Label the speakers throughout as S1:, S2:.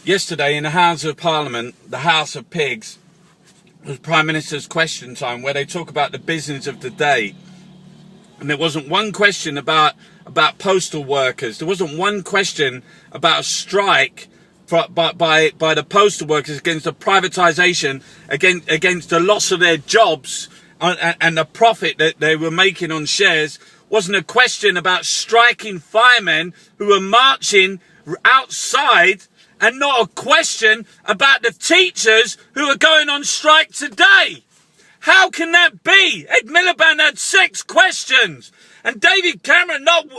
S1: Yesterday in the House of Parliament, the House of Pigs, was Prime Minister's question time, where they talk about the business of the day. And there wasn't one question about postal workers. There wasn't one question about a strike by the postal workers against the privatisation, against the loss of their jobs and the profit that they were making on shares. Wasn't a question about striking firemen who were marching outside, and not a question about the teachers who are going on strike today. How can that be? Ed Miliband had 6 questions, and David Cameron, not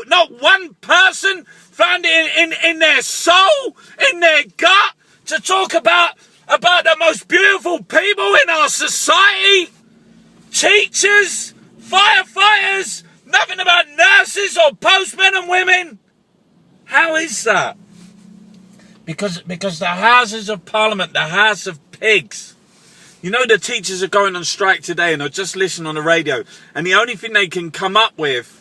S1: one person found it in their soul, in their gut, to talk about the most beautiful people in our society. Teachers, firefighters, nothing about nurses or postmen and women. How is that? Because the Houses of Parliament, the House of Pigs. You know, the teachers are going on strike today, and I just listen on the radio, and the only thing they can come up with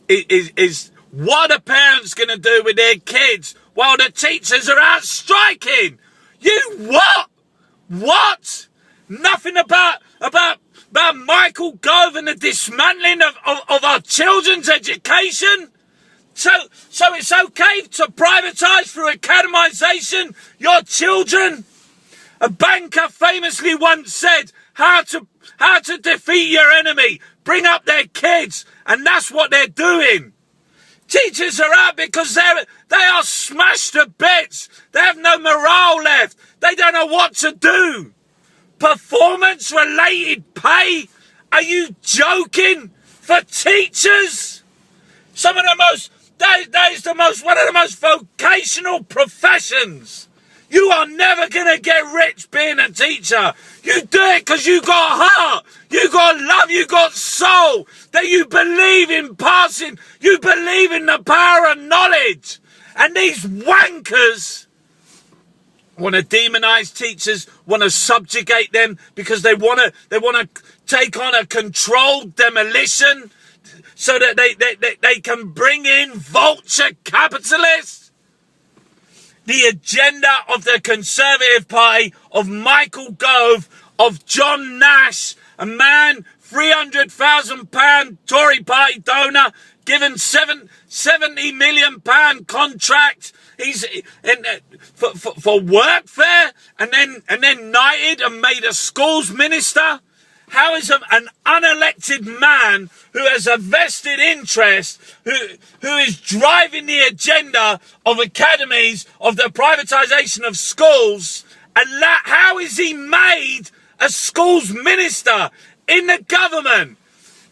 S1: is what are parents going to do with their kids while the teachers are out striking? You what? What? Nothing about Michael Gove and the dismantling of our children's education? So it's okay to privatise through academisation your children? A banker famously once said, how to defeat your enemy, bring up their kids, and that's what they're doing. Teachers are out because they are smashed to bits. They have no morale left. They don't know what to do. Performance-related pay? Are you joking? For teachers? That is one of the most vocational professions. You are never going to get rich being a teacher. You do it because you got heart, you got love, you got soul, that you believe in passing, you believe in the power of knowledge. And these wankers want to demonise teachers, want to subjugate them because they want to take on a controlled demolition so that they can bring in vulture capitalists. The agenda of the Conservative Party, of Michael Gove, of John Nash, a man, £300,000 Tory party donor, given £70 million contract. He's for workfare, and then knighted and made a schools minister. How is an unelected man who has a vested interest, who is driving the agenda of academies, of the privatisation of schools, and how is he made a schools minister in the government?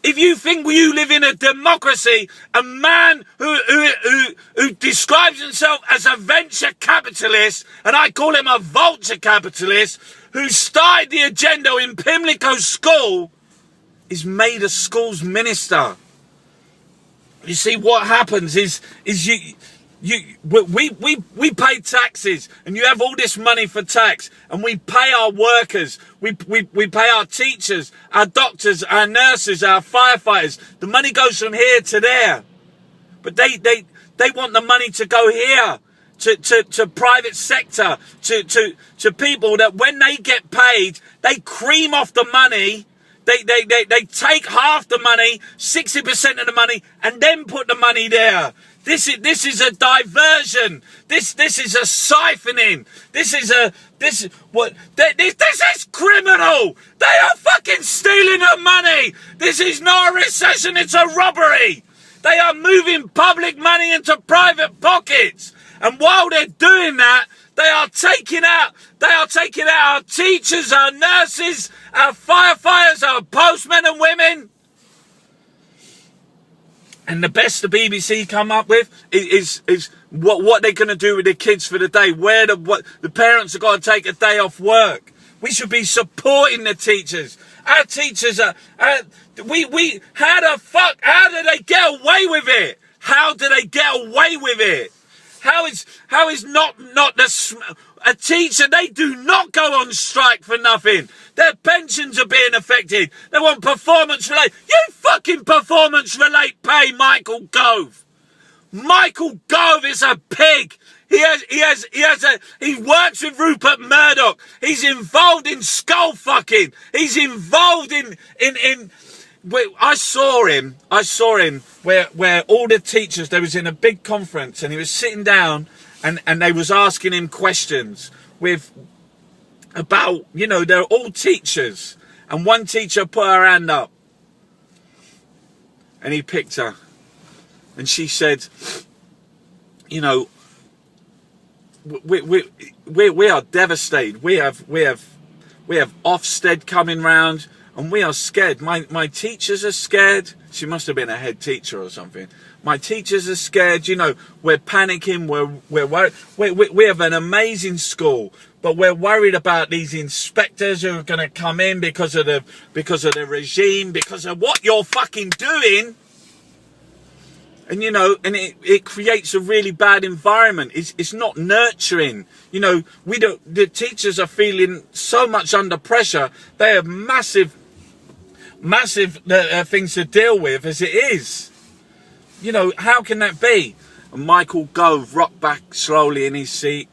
S1: If you think you live in a democracy, a man who describes himself as a venture capitalist, and I call him a vulture capitalist, who started the agenda in Pimlico School, is made a schools minister. You see, what happens is we pay taxes, and you have all this money for tax, and we pay our workers, we pay our teachers, our doctors, our nurses, our firefighters. The money goes from here to there, but they want the money to go here. To private sector, to people that when they get paid, they cream off the money, they take half the money, 60% of the money, and then put the money there. This is a diversion. This is a siphoning. This is criminal. They are fucking stealing our money. This is not a recession, it's a robbery. They are moving public money into private pockets. And while they're doing that, they are taking out our teachers, our nurses, our firefighters, our postmen and women. And the best the BBC come up with is what they're going to do with their kids for the day. What the parents have got to take a day off work. We should be supporting the teachers. Our teachers are. How do they get away with it? How do they get away with it? How is not a teacher? They do not go on strike for nothing. Their pensions are being affected. They want performance related. You fucking performance related pay, Michael Gove. Michael Gove is a pig. He works with Rupert Murdoch. He's involved in skull fucking. He's involved in. I saw him where all the teachers, they was in a big conference and he was sitting down and they was asking him questions about, they're all teachers. And one teacher put her hand up and he picked her. And she said, we are devastated. We have Ofsted coming round and we are scared. My teachers are scared. She must have been a head teacher or something. My teachers are scared. We're panicking. We're worried. We have an amazing school, but we're worried about these inspectors who are going to come in because of the regime, because of what you're fucking doing. And it creates a really bad environment. It's not nurturing. The teachers are feeling so much under pressure. They have massive things to deal with as it is. How can that be? And Michael Gove rocked back slowly in his seat.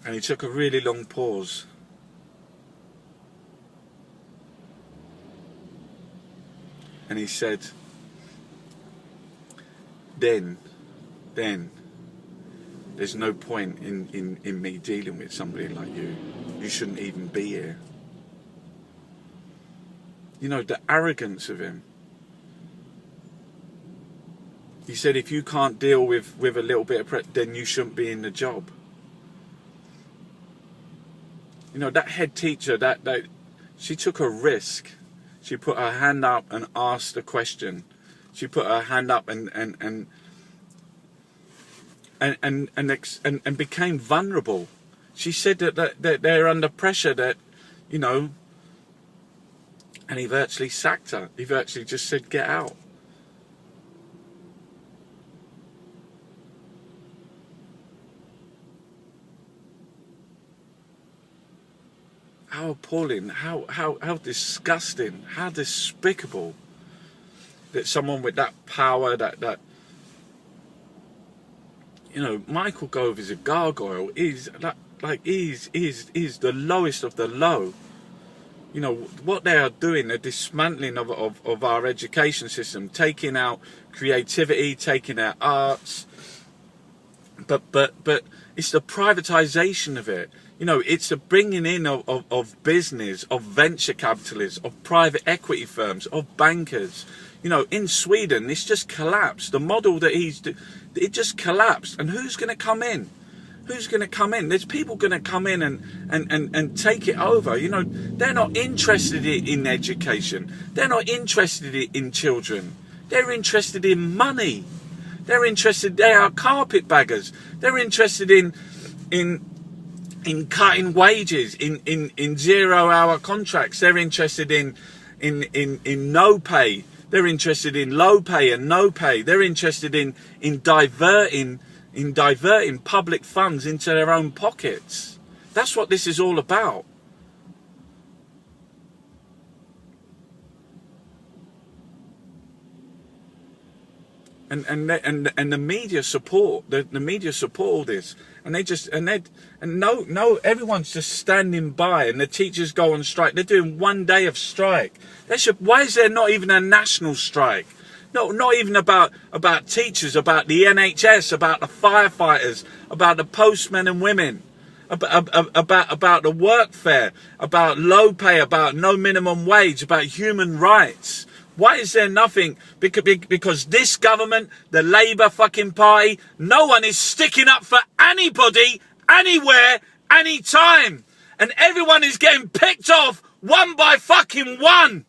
S1: And he took a really long pause. And he said, then, there's no point in me dealing with somebody like you. You shouldn't even be here. The arrogance of him. He said, if you can't deal with a little bit of then you shouldn't be in the job. That head teacher, that she took a risk. She put her hand up and asked a question. She put her hand up and became vulnerable. She said that they're under pressure, and he virtually sacked her. He virtually just said, get out. How appalling, how disgusting, how despicable that someone with that power, that Michael Gove is a gargoyle, is the lowest of the low. What they are doing, the dismantling of our education system, taking out creativity, taking out arts, but it's the privatization of it. It's the bringing in of business, of venture capitalists, of private equity firms, of bankers. In Sweden, it's just collapsed. The model that it just collapsed. And who's going to come in? Who's going to come in? There's people going to come in and take it over. They're not interested in education. They're not interested in children. They're interested in money. They are carpetbaggers. They're interested in cutting wages, in 0-hour contracts. They're interested in no pay. They're interested in low pay and no pay. They're interested in diverting public funds into their own pockets. That's what this is all about. And the media support all this, and everyone's just standing by, and the teachers go on strike. They're doing 1 day of strike. Why is there not even a national strike? No, not even about teachers, about the NHS, about the firefighters, about the postmen and women, about the workfare, about low pay, about no minimum wage, about human rights. Why is there nothing? Because this government, the Labour fucking party, no one is sticking up for anybody, anywhere, anytime. And everyone is getting picked off one by fucking one.